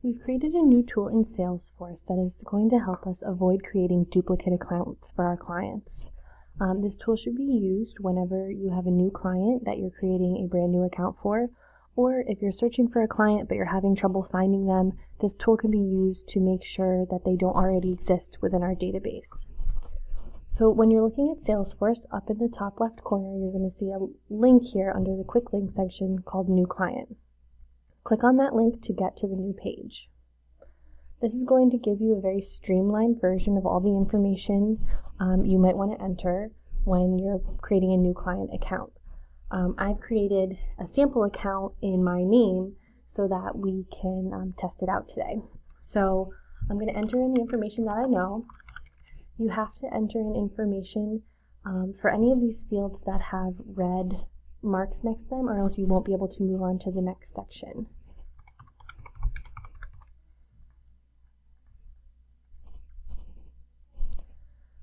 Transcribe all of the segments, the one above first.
We've created a new tool in Salesforce that is going to help us avoid creating duplicate accounts for our clients. This tool should be used whenever you have a new client that you're creating a brand new account for, or if you're searching for a client but you're having trouble finding them, this tool can be used to make sure that they don't already exist within our database. So when you're looking at Salesforce, up in the top left corner, you're going to see a link here under the quick link section called New Client. Click on that link to get to the new page. This is going to give you a very streamlined version of all the information you might want to enter when you're creating a new client account. I've created a sample account in my name so that we can test it out today. So I'm going to enter in the information that I know. You have to enter in information for any of these fields that have red marks next to them, or else you won't be able to move on to the next section.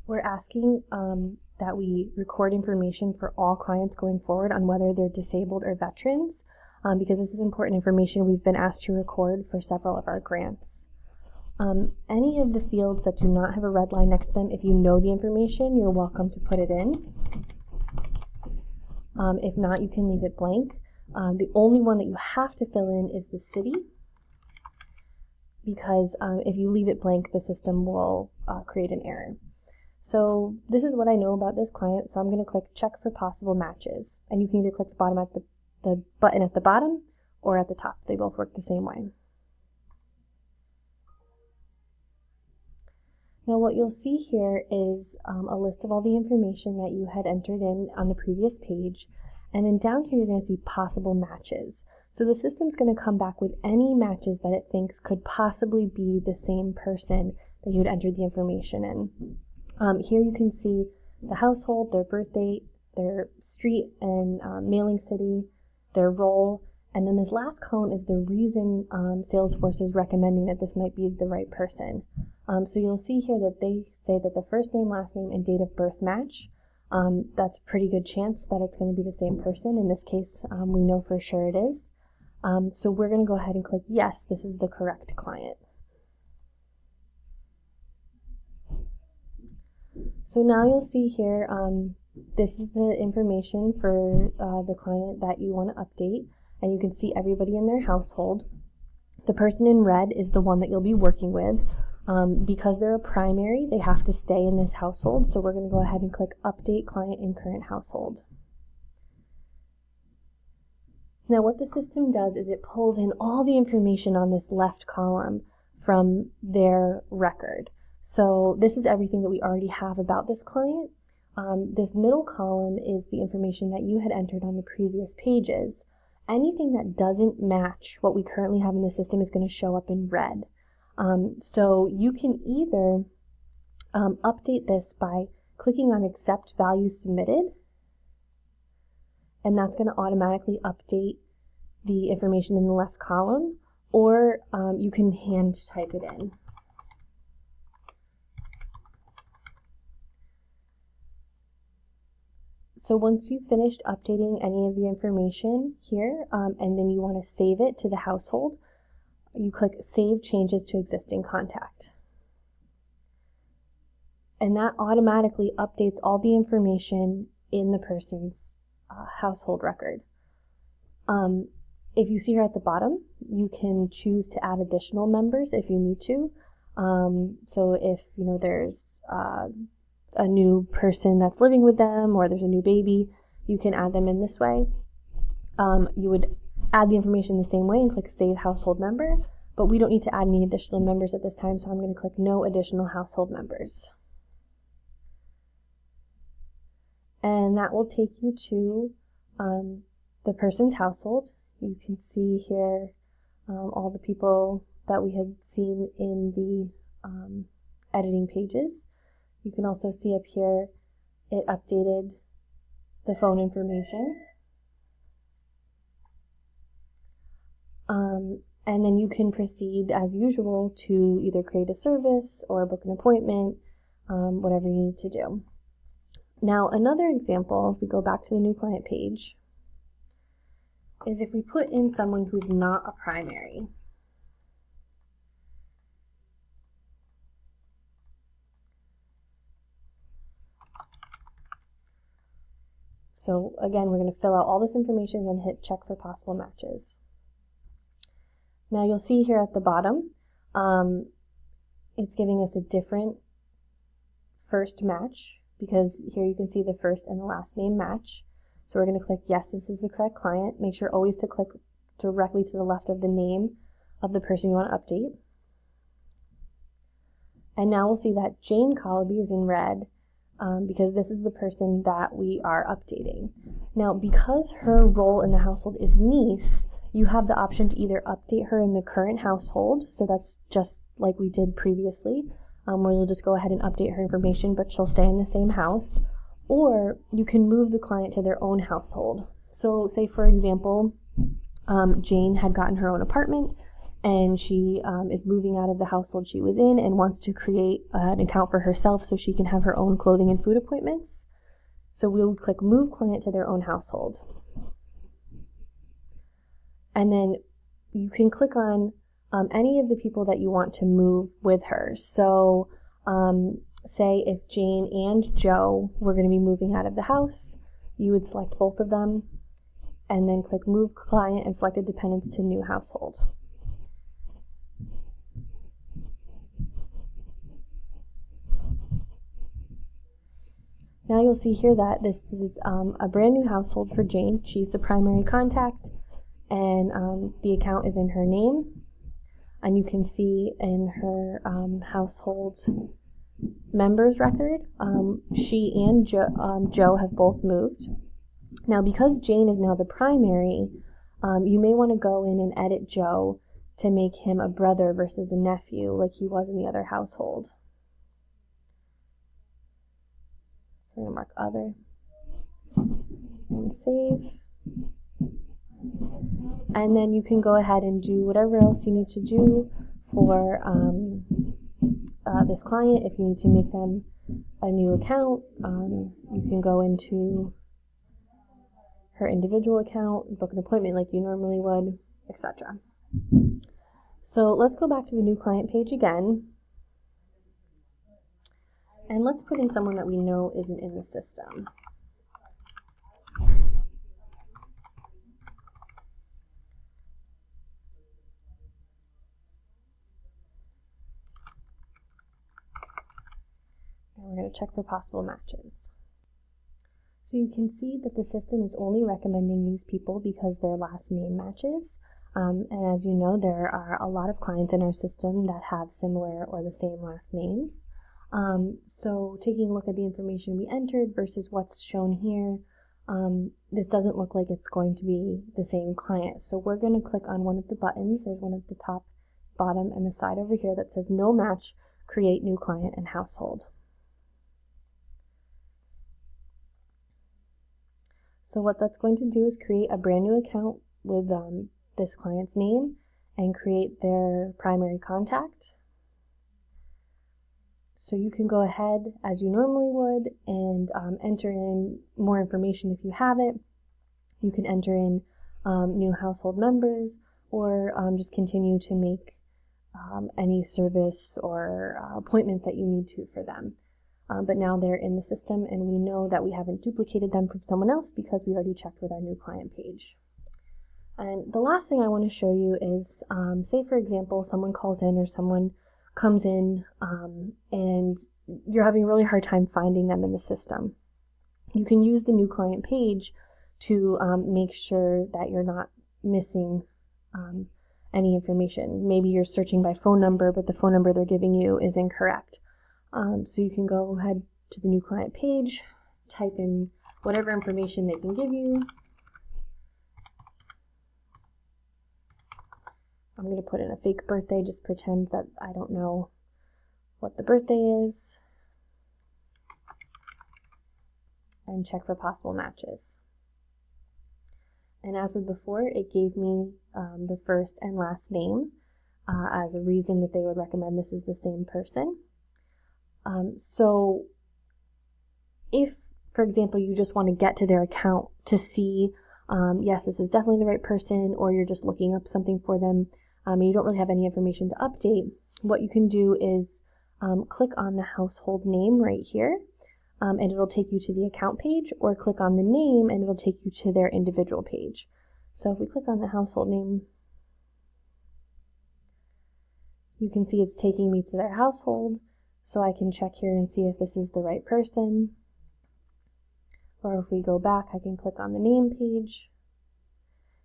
We're asking that we record information for all clients going forward on whether they're disabled or veterans, because this is important information we've been asked to record for several of our grants. Any of the fields that do not have a red line next to them, if you know the information, you're welcome to put it in. If not, you can leave it blank. The only one that you have to fill in is the city, because if you leave it blank, the system will create an error. So this is what I know about this client, so I'm going to click check for possible matches. And you can either click the button at the bottom or at the top. They both work the same way. Now what you'll see here is a list of all the information that you had entered in on the previous page, and then down here you're going to see possible matches. So the system's going to come back with any matches that it thinks could possibly be the same person that you had entered the information in. Here you can see the household, their birth date, their street and mailing city, their role, and then this last column is the reason Salesforce is recommending that this might be the right person. So you'll see here that they say that the first name, last name, and date of birth match. That's a pretty good chance that it's going to be the same person. In this case, we know for sure it is. So we're going to go ahead and click yes, this is the correct client. So now you'll see here, this is the information for the client that you want to update, and you can see everybody in their household. The person in red is the one that you'll be working with. Because they're a primary, they have to stay in this household, so we're going to go ahead and click Update Client in Current Household. Now what the system does is it pulls in all the information on this left column from their record. So this is everything that we already have about this client. This middle column is the information that you had entered on the previous pages. Anything that doesn't match what we currently have in the system is going to show up in red. So you can either update this by clicking on Accept Values Submitted, and that's going to automatically update the information in the left column, or you can hand type it in. So once you've finished updating any of the information here, and then you want to save it to the household, you click Save Changes to Existing Contact. And that automatically updates all the information in the person's household record. If you see here at the bottom, you can choose to add additional members if you need to. So if there's a new person that's living with them, or there's a new baby, you can add them in this way. You would add the information the same way and click Save Household Member, but we don't need to add any additional members at this time, so I'm going to click No Additional Household Members. And that will take you to the person's household. You can see here all the people that we had seen in the editing pages. You can also see up here it updated the phone information. And then you can proceed as usual to either create a service or book an appointment, whatever you need to do. Now another example, if we go back to the new client page, is if we put in someone who's not a primary. So again, we're going to fill out all this information and hit check for possible matches. Now you'll see here at the bottom, it's giving us a different first match, because here you can see the first and the last name match. So we're going to click yes, this is the correct client. Make sure always to click directly to the left of the name of the person you want to update. And now we'll see that Jane Colby is in red, because this is the person that we are updating. Now, because her role in the household is niece, you have the option to either update her in the current household, so that's just like we did previously, where you'll just go ahead and update her information, but she'll stay in the same house, or you can move the client to their own household. So say, for example, Jane had gotten her own apartment, and she is moving out of the household she was in and wants to create an account for herself so she can have her own clothing and food appointments. So we'll click Move Client to their own household. And then you can click on any of the people that you want to move with her. So say if Jane and Joe were going to be moving out of the house, you would select both of them and then click Move Client and select a dependents to new household. Now you'll see here that this is a brand new household for Jane. She's the primary contact, and the account is in her name. And you can see in her household members record, she and Joe have both moved. Now, because Jane is now the primary, you may want to go in and edit Joe to make him a brother versus a nephew like he was in the other household. I'm going to mark other and save. And then you can go ahead and do whatever else you need to do for this client. If you need to make them a new account, you can go into her individual account, book an appointment like you normally would, etc. So let's go back to the new client page again. And let's put in someone that we know isn't in the system. And we're going to check for possible matches. So you can see that the system is only recommending these people because their last name matches. And as you know, there are a lot of clients in our system that have similar or the same last names. So taking a look at the information we entered versus what's shown here, this doesn't look like it's going to be the same client. So we're going to click on one of the buttons. There's one at the top, bottom, and the side over here that says No Match, Create New Client and Household. So what that's going to do is create a brand new account with this client's name and create their primary contact. So you can go ahead as you normally would and enter in more information if you have it. You can enter in new household members, or just continue to make any service or appointment that you need to for them. But now they're in the system, and we know that we haven't duplicated them from someone else because we already checked with our new client page. And the last thing I want to show you is, say for example, someone calls in or someone comes in and you're having a really hard time finding them in the system. You can use the new client page to make sure that you're not missing any information. Maybe you're searching by phone number, but the phone number they're giving you is incorrect. So you can go ahead to the new client page, type in whatever information they can give you. I'm going to put in a fake birthday, just pretend that I don't know what the birthday is, and check for possible matches. And as with before, it gave me the first and last name as a reason that they would recommend this is the same person. So if, for example, you just want to get to their account to see, yes, this is definitely the right person, or you're just looking up something for them, and you don't really have any information to update, what you can do is click on the household name right here, and it'll take you to the account page, or click on the name and it'll take you to their individual page. So if we click on the household name, you can see it's taking me to their household, so I can check here and see if this is the right person. Or if we go back, I can click on the name page,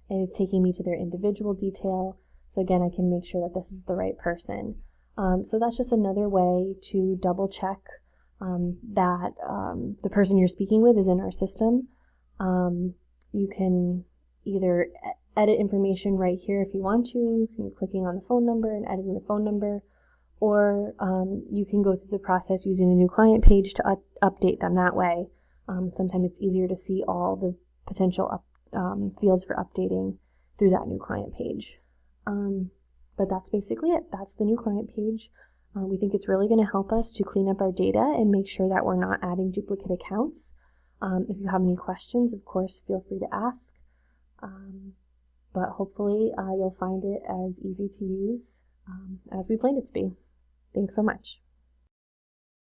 and it's taking me to their individual detail. So again, I can make sure that this is the right person. So that's just another way to double check that the person you're speaking with is in our system. You can either edit information right here if you want to, clicking on the phone number and editing the phone number, or you can go through the process using the new client page to update them that way. Sometimes it's easier to see all the potential fields for updating through that new client page. But that's basically it. That's the new client page. We think it's really going to help us to clean up our data and make sure that we're not adding duplicate accounts. If you have any questions, of course, feel free to ask. But hopefully you'll find it as easy to use as we planned it to be. Thanks so much.